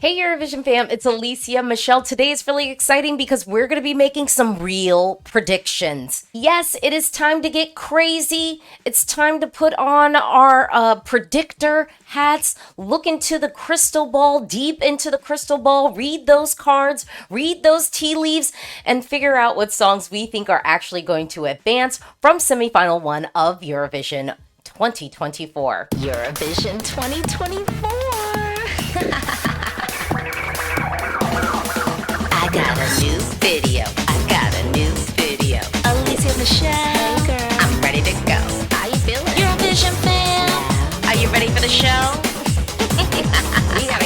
Hey Eurovision fam, it's Alesia Michelle. Today is really exciting because we're going to be making some real predictions. Yes, it is time to get crazy. It's time to put on our predictor hats, look into the crystal ball, deep into the crystal ball, read those cards, read those tea leaves, and figure out what songs we think are actually going to advance from semifinal one of Eurovision 2024. Eurovision 2024. I got a new video. Alesia Michelle. Hey girl. I'm ready to go. How you feeling? Eurovision fam. Are you ready for the show? We gotta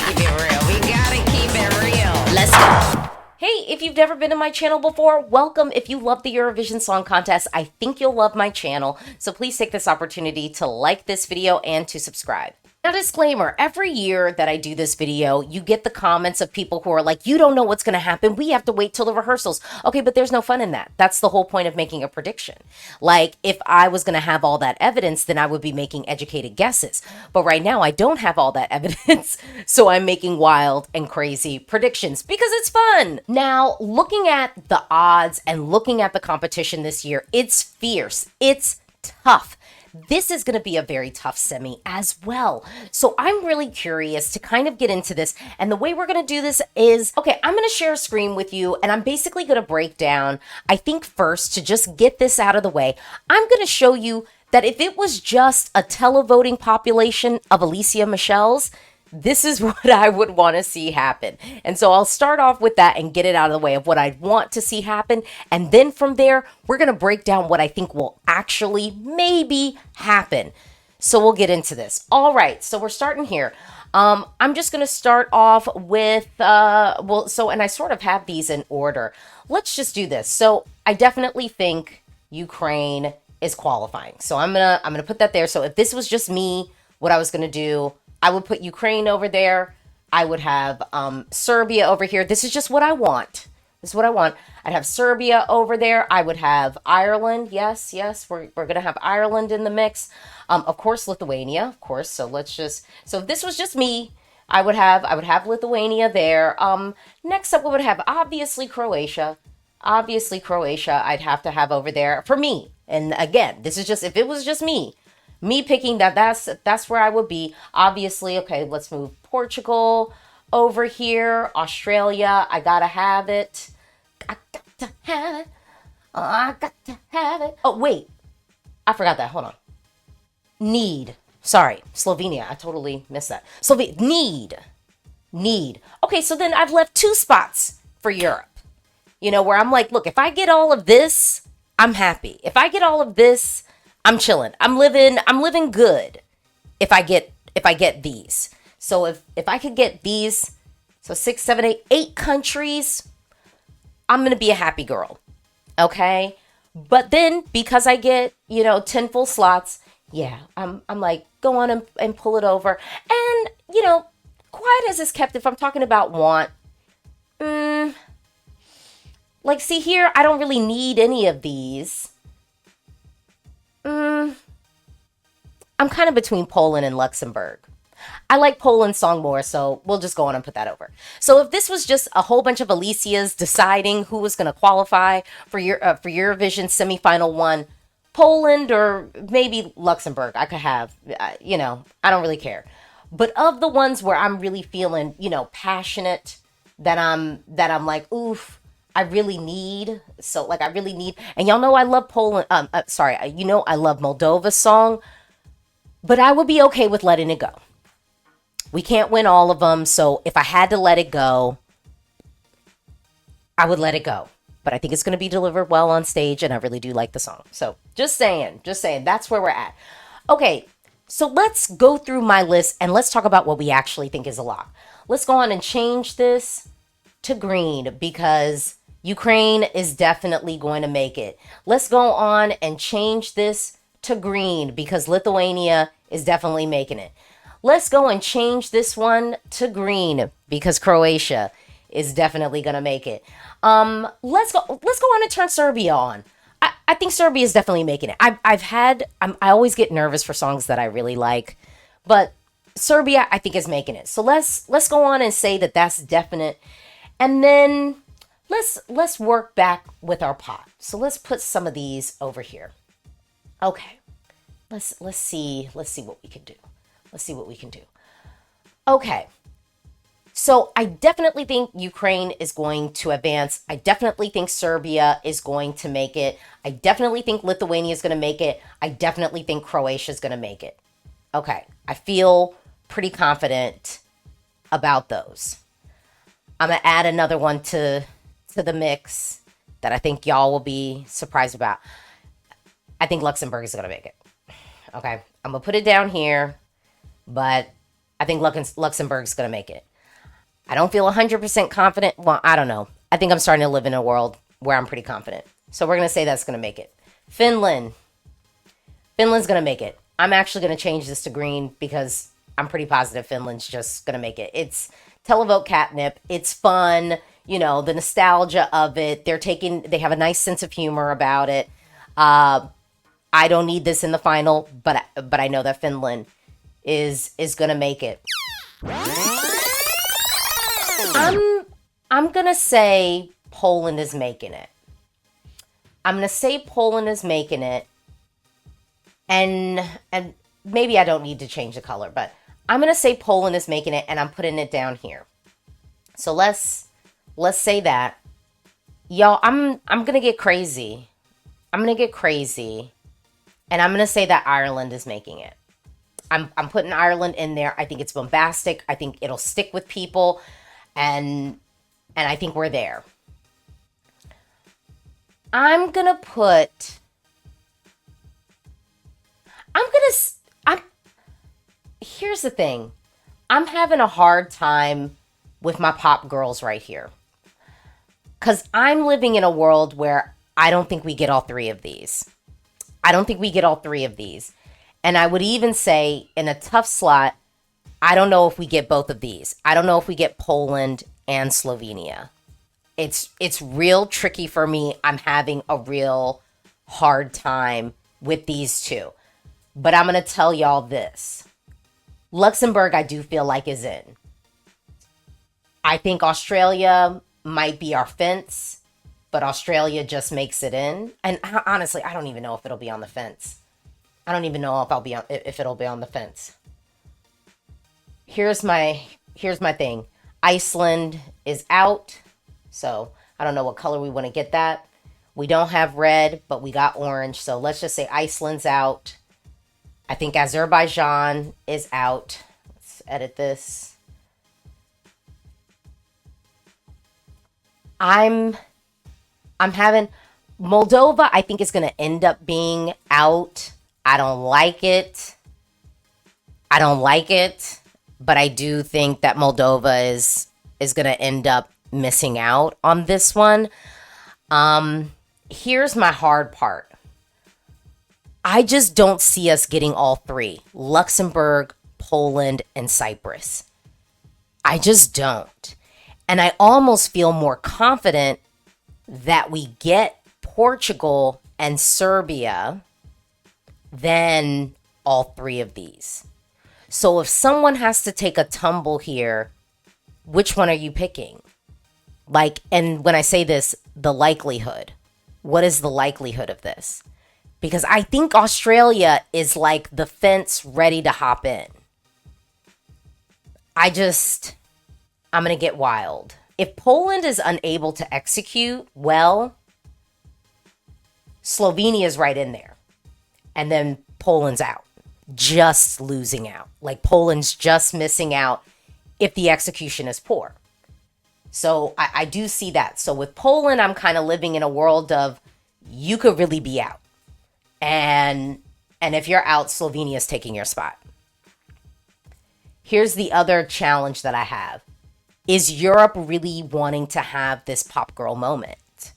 keep it real. Let's go. Hey, if you've never been to my channel before, welcome. If you love the Eurovision Song Contest, I think you'll love my channel. So please take this opportunity to like this video and to subscribe. Now, disclaimer, every year that I do this video, you get the comments of people who are like, you don't know what's going to happen. We have to wait till the rehearsals. Okay, but there's no fun in that. That's the whole point of making a prediction. Like, if I was going to have all that evidence, then I would be making educated guesses. But right now, I don't have all that evidence. So I'm making wild and crazy predictions because it's fun. Now, looking at the odds and looking at the competition this year, it's fierce. It's tough. This is going to be a very tough semi as well. So I'm really curious to kind of get into this. And the way we're going to do this is, okay, I'm going to share a screen with you and I'm basically going to break down, I think first to just get this out of the way, I'm going to show you that if it was just a televoting population of Alesia Michelle's, this is what I would want to see happen. And so I'll start off with that and get it out of the way of what I want to see happen. And then from there, we're going to break down what I think will actually maybe happen. So we'll get into this. All right. So we're starting here. I'm just going to start off with, and I sort of have these in order. Let's just do this. So I definitely think Ukraine is qualifying. So I'm going to put that there. So if this was just me, what I was going to do, I would put Ukraine over there. I would have Serbia over here. This is just what I want. This is what I want. I'd have Serbia over there. I would have Ireland. Yes, we're going to have Ireland in the mix. Of course, Lithuania, of course. So if this was just me, I would have Lithuania there. Next up, we would have obviously Croatia. I'd have to have over there for me. And again, this is just, if it was just me picking that's where I would be. Obviously, okay, let's move Portugal over here. Australia, I gotta have it. I got to have it. Oh, I got to have it. Oh, wait. I forgot that. Hold on. Sorry, Slovenia. I totally missed that. Need. Okay, so then I've left 2 spots for Europe. You know, where I'm like, look, if I get all of this, I'm happy. If I get all of this, I'm chilling. I'm living good if I get these. So if I could get these, so 6, 7, 8 countries, I'm going to be a happy girl. Okay? But then because I get, 10 full slots, yeah, I'm like, go on and pull it over. And, quiet as is kept, if I'm talking about want, like, see here, I don't really need any of these. I'm kind of between Poland and Luxembourg. I like Poland's song more, so we'll just go on and put that over. So if this was just a whole bunch of Alicias deciding who was going to qualify for Eurovision semifinal 1, Poland or maybe Luxembourg, I could have, I don't really care. But of the ones where I'm really feeling, passionate, that I'm like, oof, I really need, and y'all know I love Poland, I love Moldova's song, but I would be okay with letting it go. We can't win all of them, so if I had to let it go, I would let it go. But I think it's going to be delivered well on stage, and I really do like the song. So just saying, that's where we're at. Okay, so let's go through my list, and let's talk about what we actually think is a lock. Let's go on and change this to green, because Ukraine is definitely going to make it. Let's go on and change this to green because Lithuania is definitely making it. Let's go and change this one to green because Croatia is definitely going to make it. Let's go on and turn Serbia on. I think Serbia is definitely making it. I always get nervous for songs that I really like, but Serbia, I think, is making it. So let's go on and say that that's definite. And then let's work back with our pot. So let's put some of these over here. Okay. Let's see what we can do. Let's see what we can do. Okay. So I definitely think Ukraine is going to advance. I definitely think Serbia is going to make it. I definitely think Lithuania is going to make it. I definitely think Croatia is going to make it. Okay. I feel pretty confident about those. I'm going to add another one to the mix that I think y'all will be surprised about. I think Luxembourg is going to make it. Okay. I'm going to put it down here, but I think Luxembourg is going to make it. I don't feel 100% confident. Well, I don't know. I think I'm starting to live in a world where I'm pretty confident. So we're going to say that's going to make it. Finland's going to make it. I'm actually going to change this to green because I'm pretty positive Finland's just going to make it. It's televote catnip. It's fun. You know, the nostalgia of it. They have a nice sense of humor about it. I don't need this in the final, but I know that Finland is going to make it. I'm going to say Poland is making it. I'm going to say Poland is making it. And maybe I don't need to change the color, but I'm going to say Poland is making it, and I'm putting it down here. So let's say that. Y'all, I'm going to get crazy. I'm going to get crazy. And I'm going to say that Ireland is making it. I'm putting Ireland in there. I think it's bombastic. I think it'll stick with people. And I think we're there. Here's the thing. I'm having a hard time with my pop girls right here. Because I'm living in a world where I don't think we get all three of these. And I would even say in a tough slot, I don't know if we get both of these. I don't know if we get Poland and Slovenia. It's real tricky for me. I'm having a real hard time with these two. But I'm going to tell y'all this. Luxembourg, I do feel like, is in. I think Australia might be our fence, but Australia just makes it in. And honestly, I don't even know if it'll be on the fence. I don't even know if it'll be on the fence. Here's my thing. Iceland is out. So I don't know what color we want to get that. We don't have red, but we got orange. So let's just say Iceland's out. I think Azerbaijan is out. Let's edit this. I'm having Moldova, I think, is going to end up being out. I don't like it. But I do think that Moldova is going to end up missing out on this one. Here's my hard part. I just don't see us getting all three. Luxembourg, Poland, and Cyprus. I just don't. And I almost feel more confident that we get Portugal and Serbia than all three of these. So if someone has to take a tumble here, which one are you picking? Like, and when I say this, the likelihood. What is the likelihood of this? Because I think Australia is like the fence ready to hop in. I'm going to get wild. If Poland is unable to execute well, Slovenia is right in there. And then Poland's out. Just losing out. Like Poland's just missing out if the execution is poor. So I do see that. So with Poland, I'm kind of living in a world of you could really be out. And if you're out, Slovenia is taking your spot. Here's the other challenge that I have. Is Europe really wanting to have this pop girl moment?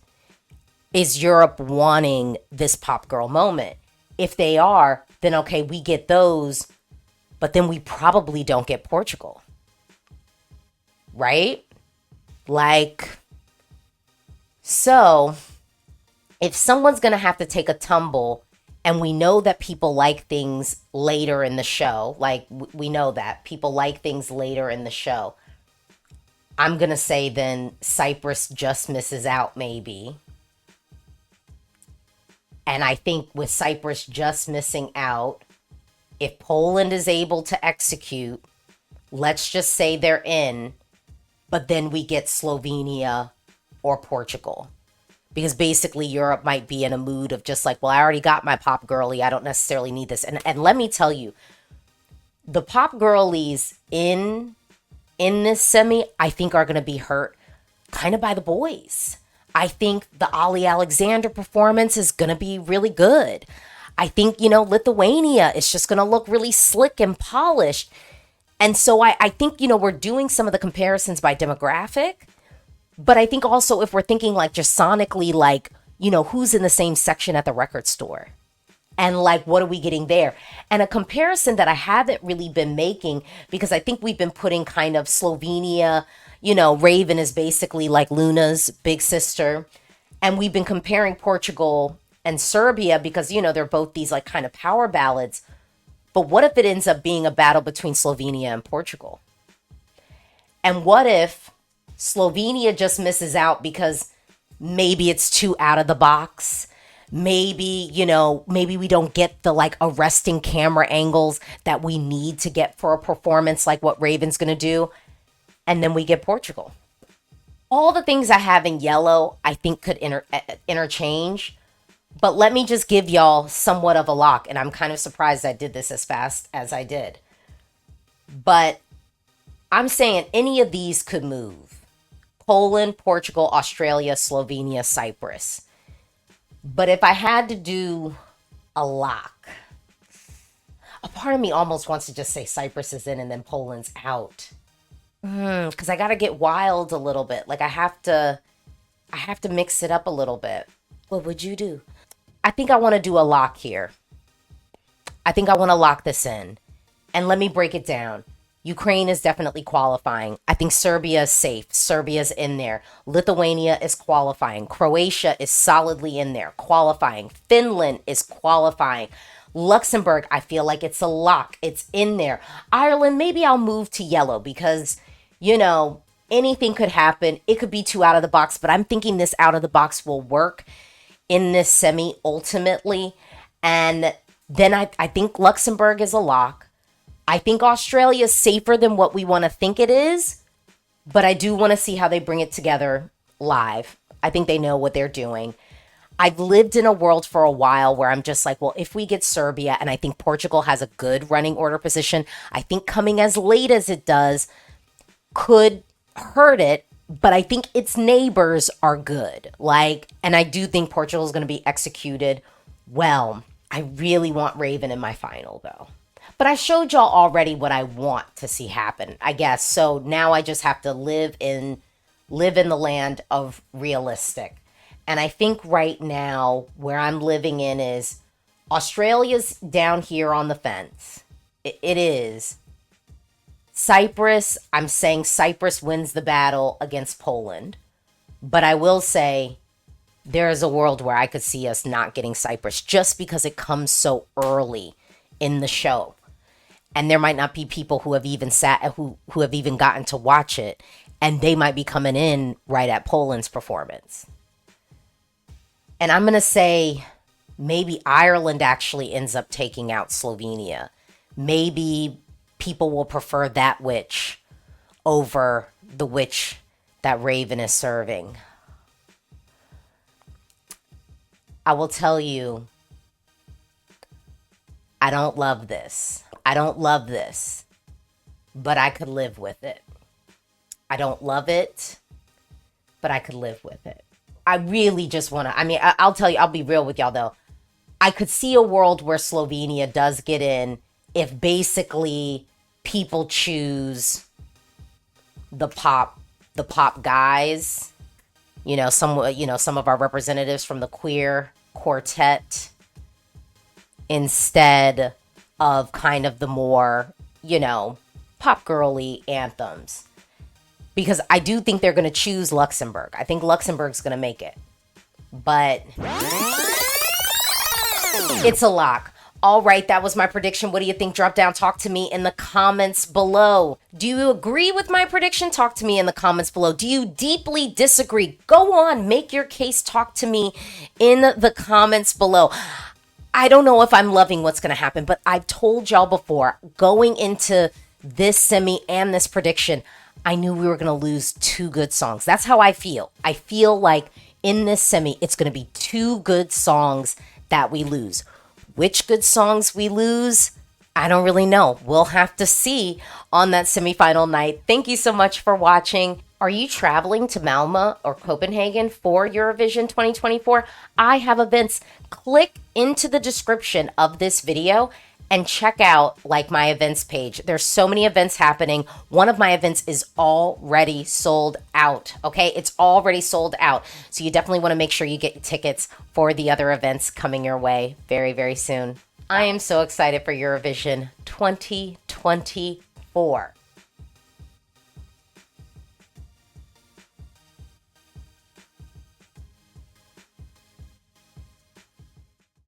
Is Europe wanting this pop girl moment? If they are, then okay, we get those, but then we probably don't get Portugal. Right? Like, so if someone's going to have to take a tumble And we know that people like things later in the show. Like, we know that people like things later in the show. I'm going to say then Cyprus just misses out, maybe. And I think with Cyprus just missing out, if Poland is able to execute, let's just say they're in, but then we get Slovenia or Portugal. Because basically Europe might be in a mood of just like, well, I already got my pop girly. I don't necessarily need this. And let me tell you, the pop girlies in this semi, I think are going to be hurt kind of by the boys. I think the Ali Alexander performance is going to be really good. I think, Lithuania is just going to look really slick and polished. And so I think, we're doing some of the comparisons by demographic. But I think also if we're thinking like just sonically, like, who's in the same section at the record store? And like, what are we getting there? And a comparison that I haven't really been making, because I think we've been putting kind of Slovenia, Raven is basically like Luna's big sister. And we've been comparing Portugal and Serbia because, they're both these like kind of power ballads. But what if it ends up being a battle between Slovenia and Portugal? And what if Slovenia just misses out because maybe it's too out of the box? Maybe, maybe we don't get the like arresting camera angles that we need to get for a performance like what Raven's going to do. And then we get Portugal. All the things I have in yellow, I think could interchange. But let me just give y'all somewhat of a lock. And I'm kind of surprised I did this as fast as I did. But I'm saying any of these could move. Poland, Portugal, Australia, Slovenia, Cyprus. But if I had to do a lock, a part of me almost wants to just say Cyprus is in and then Poland's out. Because I got to get wild a little bit. Like I have to mix it up a little bit. What would you do? I think I want to do a lock here. I think I want to lock this in. And let me break it down. Ukraine is definitely qualifying. I think Serbia is safe. Serbia's in there. Lithuania is qualifying. Croatia is solidly in there, qualifying. Finland is qualifying. Luxembourg, I feel like it's a lock. It's in there. Ireland, maybe I'll move to yellow because, anything could happen. It could be too out of the box, but I'm thinking this out of the box will work in this semi ultimately. And then I think Luxembourg is a lock. I think Australia is safer than what we want to think it is, but I do want to see how they bring it together live. I think they know what they're doing. I've lived in a world for a while where I'm just like, well, if we get Serbia, and I think Portugal has a good running order position, I think coming as late as it does could hurt it, but I think its neighbors are good. And I do think Portugal is going to be executed well. I really want Raven in my final, though. But I showed y'all already what I want to see happen, I guess. So now I just have to live in the land of realistic. And I think right now where I'm living in is Australia's down here on the fence. It is. Cyprus, I'm saying Cyprus wins the battle against Poland. But I will say there is a world where I could see us not getting Cyprus just because it comes so early in the show. And there might not be people who have even who have even gotten to watch it. And they might be coming in right at Poland's performance. And I'm going to say maybe Ireland actually ends up taking out Slovenia. Maybe people will prefer that witch over the witch that Raven is serving. I will tell you, I don't love this. But I could live with it. I don't love it, but I could live with it. I really just want to, I'll tell you, I'll be real with y'all though. I could see a world where Slovenia does get in if basically people choose the pop guys, some of our representatives from the queer quartet instead of kind of the more, pop girly anthems. Because I do think they're going to choose Luxembourg. I think Luxembourg's going to make it. But It's a lock. All right, that was my prediction. What do you think? Drop down, talk to me in the comments below. Do you agree with my prediction? Talk to me in the comments below. Do you deeply disagree? Go on, make your case, talk to me in the comments below. I don't know if I'm loving what's going to happen, but I've told y'all before, going into this semi and this prediction, I knew we were going to lose two good songs. That's how I feel. I feel like in this semi, it's going to be two good songs that we lose. Which good songs we lose, I don't really know. We'll have to see on that semifinal night. Thank you so much for watching. Are you traveling to Malmö or Copenhagen for Eurovision 2024? I have events. Click into the description of this video and check out my events page. There's so many events happening. One of my events is already sold out, okay? It's already sold out. So you definitely want to make sure you get tickets for the other events coming your way very, very soon. I am so excited for Eurovision 2024.